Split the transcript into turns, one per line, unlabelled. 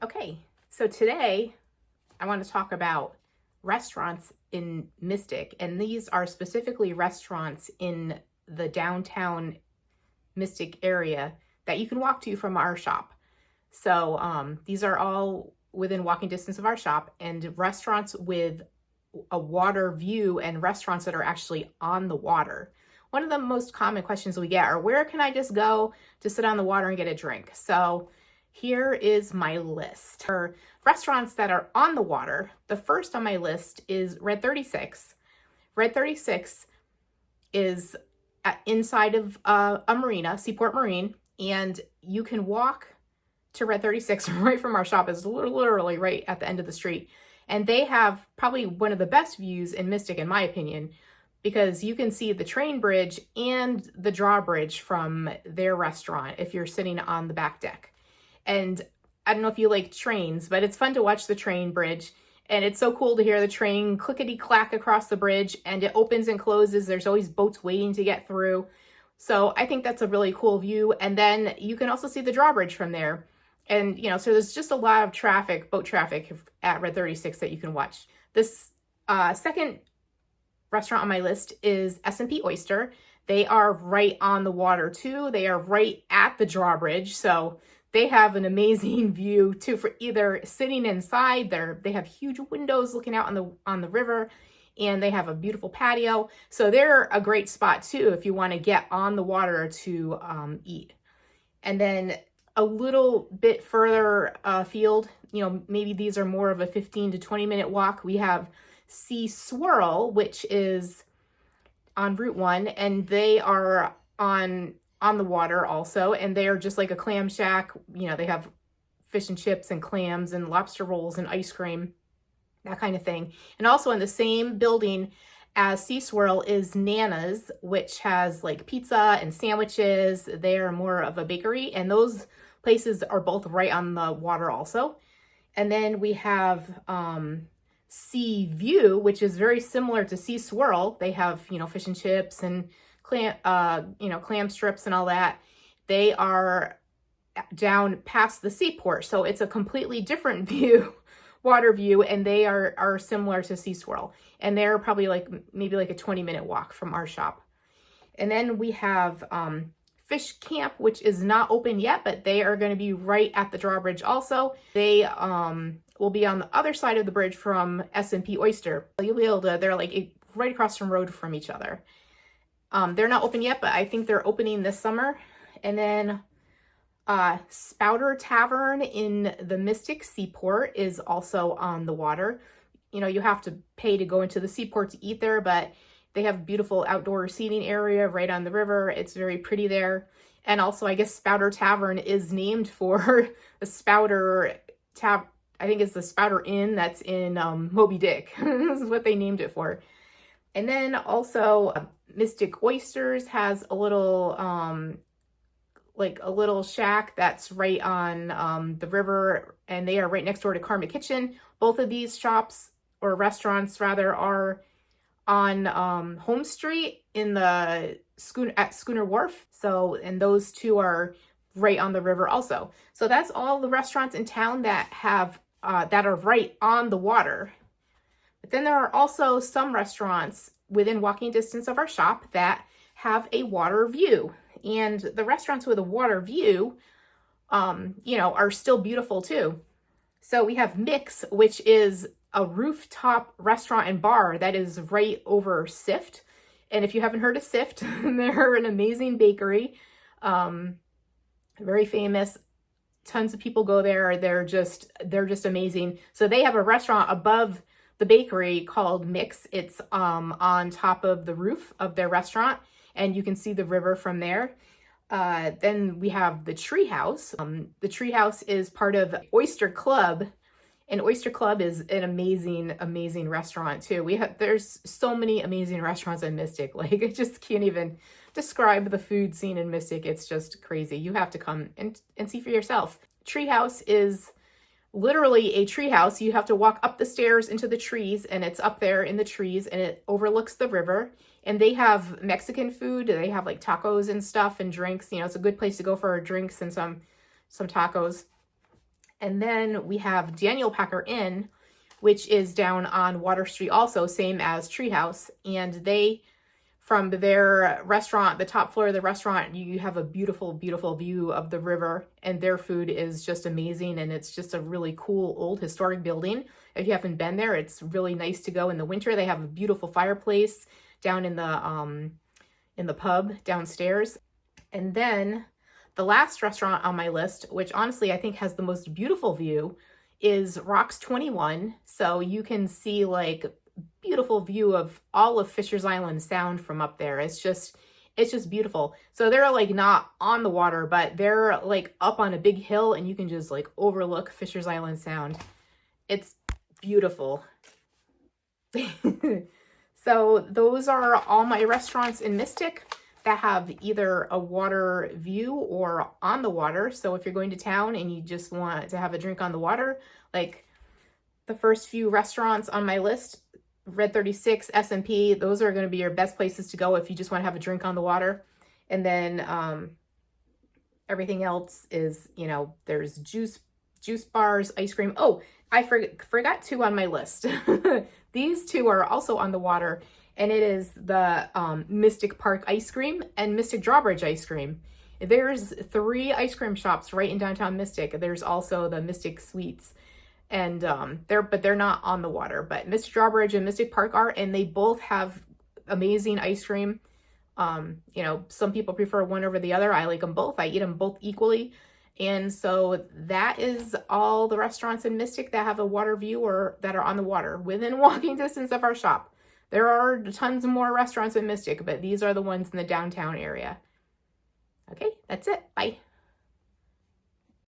Okay, so today I want to talk about restaurants in Mystic, and these are specifically restaurants in the downtown Mystic area that you can walk to from our shop. So these are all within walking distance of our shop, and restaurants with a water view and restaurants that are actually on the water. One of the most common questions we get are, where can I just go to sit on the water and get a drink? So here is my list. For restaurants that are on the water, the first on my list is Red 36. Red 36 is inside of a marina, Seaport Marine, and you can walk to Red 36 right from our shop. Is literally right at the end of the street. And they have probably one of the best views in Mystic, in my opinion, because you can see the train bridge and the drawbridge from their restaurant if you're sitting on the back deck. And I don't know if you like trains, but it's fun to watch the train bridge. And it's so cool to hear the train clickety-clack across the bridge, and it opens and closes. There's always boats waiting to get through. So I think that's a really cool view. And then you can also see the drawbridge from there. And, so there's just a lot of traffic, boat traffic at Red 36 that you can watch. This second restaurant on my list is S&P Oyster. They are right on the water too. They are right at the drawbridge. So they have an amazing view too, for either sitting inside. They have huge windows looking out on the river, and they have a beautiful patio. So they're a great spot too if you want to get on the water to eat. And then a little bit further afield, maybe these are more of a 15 to 20 minute walk. We have Sea Swirl, which is on Route 1, and they are on the water also, and they are just like a clam shack. They have fish and chips and clams and lobster rolls and ice cream, that kind of thing. And also in the same building as Sea Swirl is Nana's, which has like pizza and sandwiches. They are more of a bakery, and those places are both right on the water also. And then we have Sea View, which is very similar to Sea Swirl. They have, fish and chips and clam strips and all that. They are down past the seaport, so it's a completely different view, water view, and they are similar to Sea Swirl, and they're probably maybe a 20-minute walk from our shop. And then we have Fish Camp, which is not open yet, but they are going to be right at the drawbridge also. They will be on the other side of the bridge from S&P Oyster. You'll be able to, they're right across from road from each other. They're not open yet, but I think they're opening this summer. And then Spouter Tavern in the Mystic Seaport is also on the water. You have to pay to go into the seaport to eat there, but they have a beautiful outdoor seating area right on the river. It's very pretty there. And also, I guess Spouter Tavern is named for the Spouter I think it's the Spouter Inn that's in Moby Dick. This is what they named it for. And then also Mystic Oysters has a little a little shack that's right on the river, and they are right next door to Karma Kitchen. Both of these shops, or restaurants rather, are on Home Street in the Schooner Wharf. So, and those two are right on the river also. So that's all the restaurants in town that have that are right on the water. But then there are also some restaurants within walking distance of our shop that have a water view. And the restaurants with a water view, are still beautiful too. So we have Mix, which is a rooftop restaurant and bar that is right over Sift. And if you haven't heard of Sift, they're an amazing bakery, very famous. Tons of people go there. They're just amazing. So they have a restaurant above the bakery called Mix. It's on top of the roof of their restaurant, and you can see the river from there. Then we have the Treehouse. The Treehouse is part of Oyster Club, and Oyster Club is an amazing restaurant too. There's so many amazing restaurants in Mystic. I just can't even describe the food scene in Mystic. It's just crazy. You have to come and see for yourself. Treehouse is literally a treehouse. You have to walk up the stairs into the trees, and it's up there in the trees, and it overlooks the river. And they have Mexican food. They have tacos and stuff and drinks. It's a good place to go for drinks and some tacos. And then we have Daniel Packer Inn, which is down on Water Street also, same as Treehouse. And they, from their restaurant, the top floor of the restaurant, you have a beautiful, beautiful view of the river, and their food is just amazing. And it's just a really cool old historic building. If you haven't been there, it's really nice to go in the winter. They have a beautiful fireplace down in the pub downstairs. And then the last restaurant on my list, which honestly I think has the most beautiful view, is Rocks 21. So you can see like beautiful view of all of Fisher's Island Sound from up there. It's just beautiful. So they're like not on the water, but they're like up on a big hill, and you can just like overlook Fisher's Island Sound. It's beautiful. So those are all my restaurants in Mystic that have either a water view or on the water. So if you're going to town and you just want to have a drink on the water, like the first few restaurants on my list, Red 36, S&P, those are going to be your best places to go if you just want to have a drink on the water. And then everything else is, you know, there's juice bars, ice cream. Oh, I forgot two on my list. These two are also on the water, and it is the Mystic Park ice cream and Mystic Drawbridge ice cream. There's 3 ice cream shops right in downtown Mystic. There's also the Mystic Sweets, and they're not on the water. But Mystic Drawbridge and Mystic Park are, and they both have amazing ice cream. You know, some people prefer one over the other. I like them both. I eat them both equally. And so that is all the restaurants in Mystic that have a water view or that are on the water within walking distance of our shop. There are tons more restaurants in Mystic, but these are the ones in the downtown area. Okay, that's it. Bye.